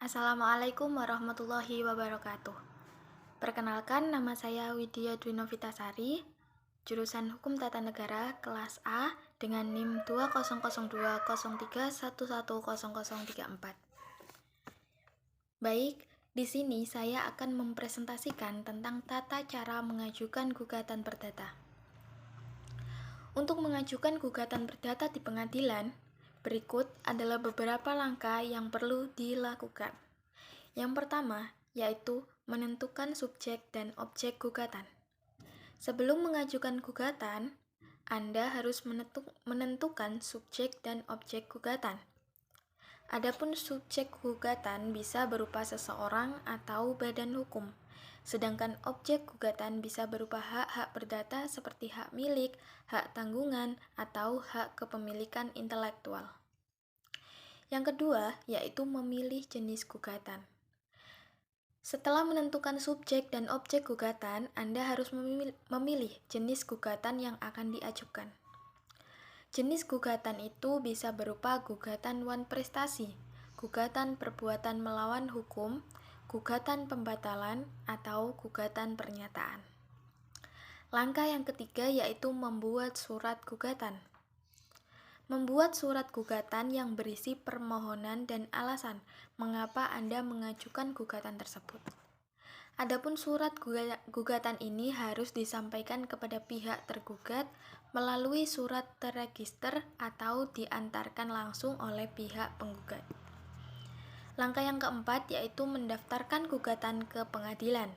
Assalamualaikum warahmatullahi wabarakatuh. Perkenalkan, nama saya Widya Dwinovitasari, jurusan Hukum Tata Negara kelas A dengan NIM 200203110034. Baik, di sini saya akan mempresentasikan tentang tata cara mengajukan gugatan perdata. Untuk mengajukan gugatan perdata di pengadilan, berikut adalah beberapa langkah yang perlu dilakukan. Yang pertama, yaitu menentukan subjek dan objek gugatan. Sebelum mengajukan gugatan, Anda harus menentukan subjek dan objek gugatan. Adapun subjek gugatan bisa berupa seseorang atau badan hukum, sedangkan objek gugatan bisa berupa hak-hak perdata seperti hak milik, hak tanggungan, atau hak kepemilikan intelektual. Yang kedua, yaitu memilih jenis gugatan. Setelah menentukan subjek dan objek gugatan, Anda harus memilih jenis gugatan yang akan diajukan. Jenis gugatan itu bisa berupa gugatan wan prestasi, gugatan perbuatan melawan hukum, gugatan pembatalan, atau gugatan pernyataan. Langkah yang ketiga yaitu membuat surat gugatan. Membuat surat gugatan yang berisi permohonan dan alasan mengapa Anda mengajukan gugatan tersebut. Adapun surat gugatan ini harus disampaikan kepada pihak tergugat melalui surat terregister atau diantarkan langsung oleh pihak penggugat. Langkah yang keempat yaitu mendaftarkan gugatan ke pengadilan.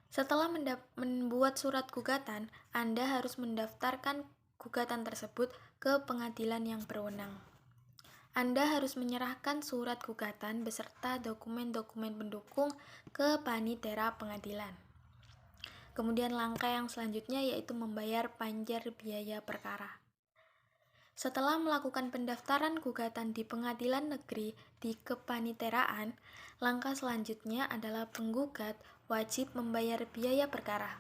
Setelah membuat surat gugatan, Anda harus mendaftarkan gugatan tersebut ke pengadilan yang berwenang. Anda harus menyerahkan surat gugatan beserta dokumen-dokumen pendukung ke panitera pengadilan. Kemudian langkah yang selanjutnya yaitu membayar panjar biaya perkara. Setelah melakukan pendaftaran gugatan di pengadilan negeri di kepaniteraan, langkah selanjutnya adalah penggugat wajib membayar biaya perkara,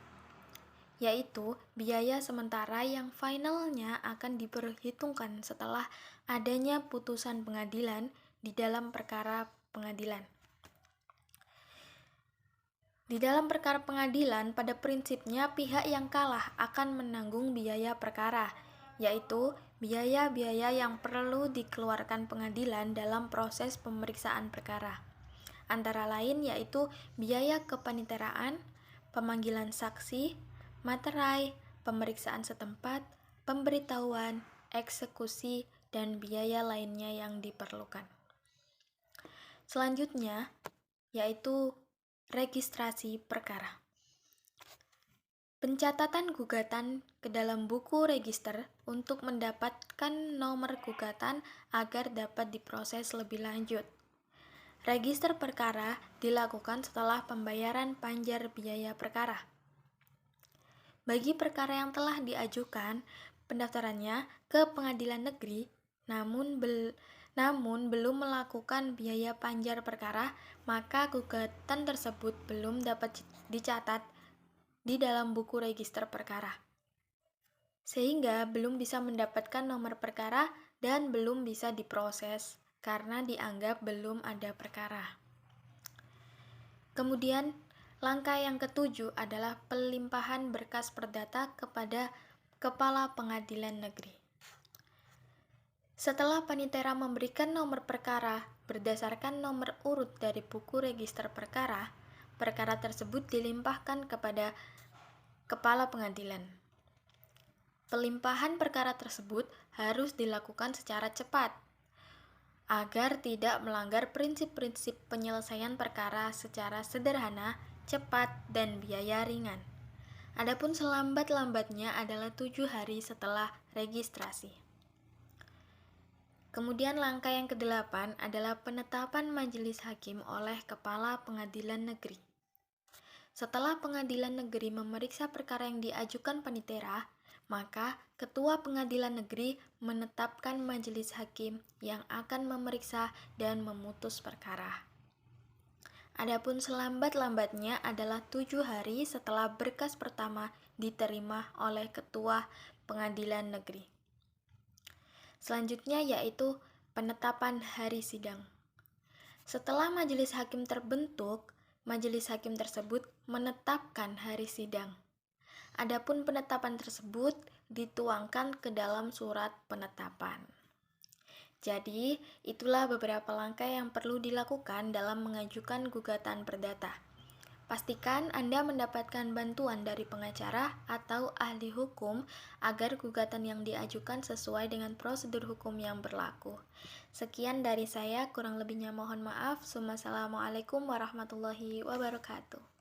yaitu biaya sementara yang finalnya akan diperhitungkan setelah adanya putusan pengadilan di dalam perkara pengadilan. Di dalam perkara pengadilan, pada prinsipnya pihak yang kalah akan menanggung biaya perkara, yaitu biaya-biaya yang perlu dikeluarkan pengadilan dalam proses pemeriksaan perkara. Antara lain yaitu biaya kepaniteraan, pemanggilan saksi, materai, pemeriksaan setempat, pemberitahuan, eksekusi, dan biaya lainnya yang diperlukan. Selanjutnya, yaitu registrasi perkara. Pencatatan gugatan ke dalam buku register untuk mendapatkan nomor gugatan agar dapat diproses lebih lanjut. Register perkara dilakukan setelah pembayaran panjar biaya perkara. Bagi perkara yang telah diajukan, pendaftarannya ke pengadilan negeri, namun belum melakukan biaya panjar perkara, maka gugatan tersebut belum dapat dicatat di dalam buku register perkara, sehingga belum bisa mendapatkan nomor perkara dan belum bisa diproses karena dianggap belum ada perkara. Kemudian, langkah yang ketujuh adalah pelimpahan berkas perdata kepada Kepala Pengadilan Negeri. Setelah panitera memberikan nomor perkara berdasarkan nomor urut dari buku register perkara, perkara tersebut dilimpahkan kepada Kepala Pengadilan. Pelimpahan perkara tersebut harus dilakukan secara cepat agar tidak melanggar prinsip-prinsip penyelesaian perkara secara sederhana, cepat, dan biaya ringan. Adapun selambat-lambatnya adalah 7 hari setelah registrasi. Kemudian langkah yang ke-8 adalah penetapan majelis hakim oleh Kepala Pengadilan Negeri. Setelah Pengadilan Negeri memeriksa perkara yang diajukan panitera, maka Ketua Pengadilan Negeri menetapkan majelis hakim yang akan memeriksa dan memutus perkara. Adapun selambat-lambatnya adalah 7 hari setelah berkas pertama diterima oleh Ketua Pengadilan Negeri. Selanjutnya yaitu penetapan hari sidang. Setelah majelis hakim terbentuk, majelis hakim tersebut menetapkan hari sidang. Adapun penetapan tersebut dituangkan ke dalam surat penetapan. Jadi, itulah beberapa langkah yang perlu dilakukan dalam mengajukan gugatan perdata. Pastikan Anda mendapatkan bantuan dari pengacara atau ahli hukum agar gugatan yang diajukan sesuai dengan prosedur hukum yang berlaku. Sekian dari saya, kurang lebihnya mohon maaf. Wassalamualaikum warahmatullahi wabarakatuh.